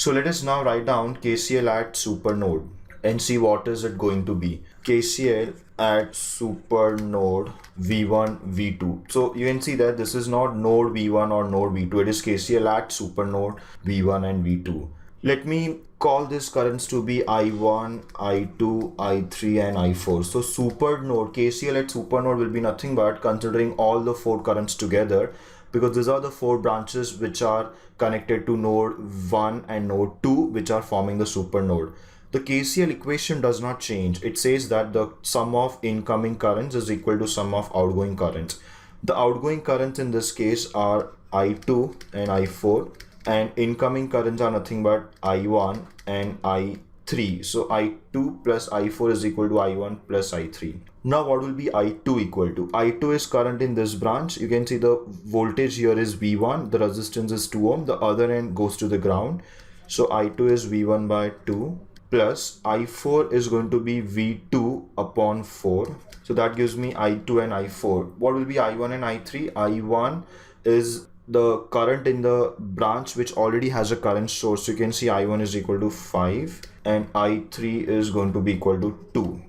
So let us now write down KCL at Supernode and see what is it going to be. KCL at Supernode V1, V2. So you can see that this is not node V1 or node V2. It is KCL at Supernode V1 and V2. Let me call this currents to be I1, I2, I3 and I4. So Supernode, KCL at Supernode will be nothing but considering all the four currents together, because these are the four branches which are connected to node 1 and node 2, which are forming the supernode. The KCL equation does not change. It says that the sum of incoming currents is equal to sum of outgoing currents. The outgoing currents in this case are I2 and I4, and incoming currents are nothing but I1 and I3. So I2 plus I4 is equal to I1 plus I3. Now what will be I2 equal to? I2 is current in this branch. You can see the voltage here is V1, the resistance is 2 ohm, the other end goes to the ground. So I2 is V1 by 2 plus I4 is going to be V2 upon 4. So that gives me I2 and I4. What will be I1 and I3? I1 is the current in the branch which already has a current source. You can see I1 is equal to 5 and I3 is going to be equal to 2.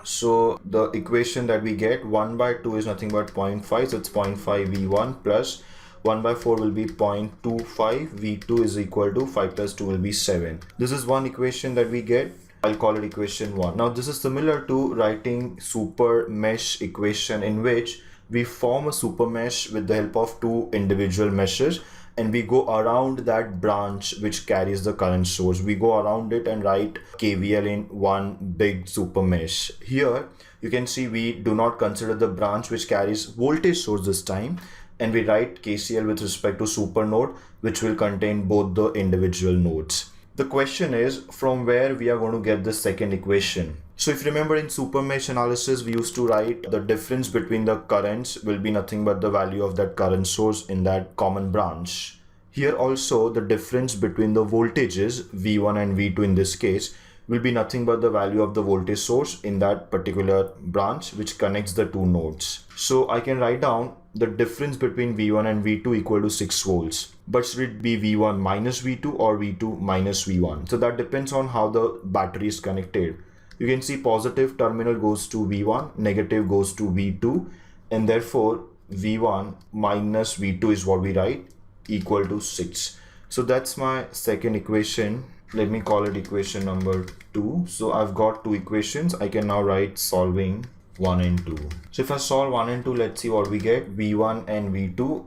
So the equation that we get, 1 by 2 is nothing but 0.5, so it's 0.5 V1 plus 1 by 4 will be 0.25 V2 is equal to 5 plus 2 will be 7. This is one equation that we get. I'll call it equation 1. Now this is similar to writing super mesh equation, in which we form a super mesh with the help of two individual meshes, and we go around that branch which carries the current source. We go around it and write KVL in one big super mesh. Here you can see we do not consider the branch which carries voltage source this time, and we write KCL with respect to supernode, which will contain both the individual nodes. The question is from where we are going to get the second equation. So if you remember, in super mesh analysis we used to write the difference between the currents will be nothing but the value of that current source in that common branch. Here also the difference between the voltages V1 and V2 in this case will be nothing but the value of the voltage source in that particular branch which connects the two nodes. So I can write down the difference between V1 and V2 equal to 6 volts. But should it be V1 minus V2 or V2 minus V1? So that depends on how the battery is connected. You can see positive terminal goes to V1, negative goes to V2, and therefore V1 minus V2 is what we write, equal to 6. So that's my second equation. Let me call it equation number 2. So I've got two equations. I can now write solving 1 and 2. So if I solve 1 and 2, let's see what we get. V1 and V2.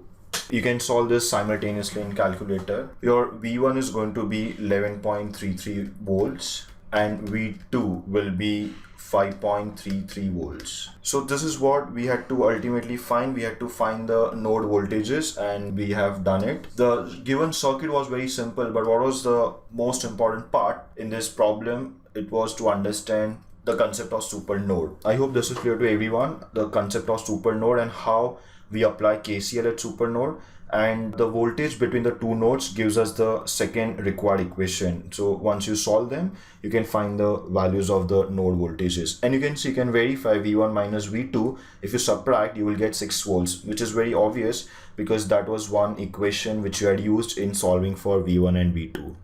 You can solve this simultaneously in calculator. Your V1 is going to be 11.33 volts and V2 will be 5.33 volts. So this is what we had to ultimately find. We had to find the node voltages, and we have done it. The given circuit was very simple, but what was the most important part in this problem? It was to understand the concept of supernode. I hope this is clear to everyone, the concept of supernode and how we apply KCL at supernode, and the voltage between the two nodes gives us the second required equation. So once you solve them, you can find the values of the node voltages, and you can see, you can verify V1 minus V2. If you subtract, you will get 6 volts, which is very obvious because that was one equation which you had used in solving for V1 and V2.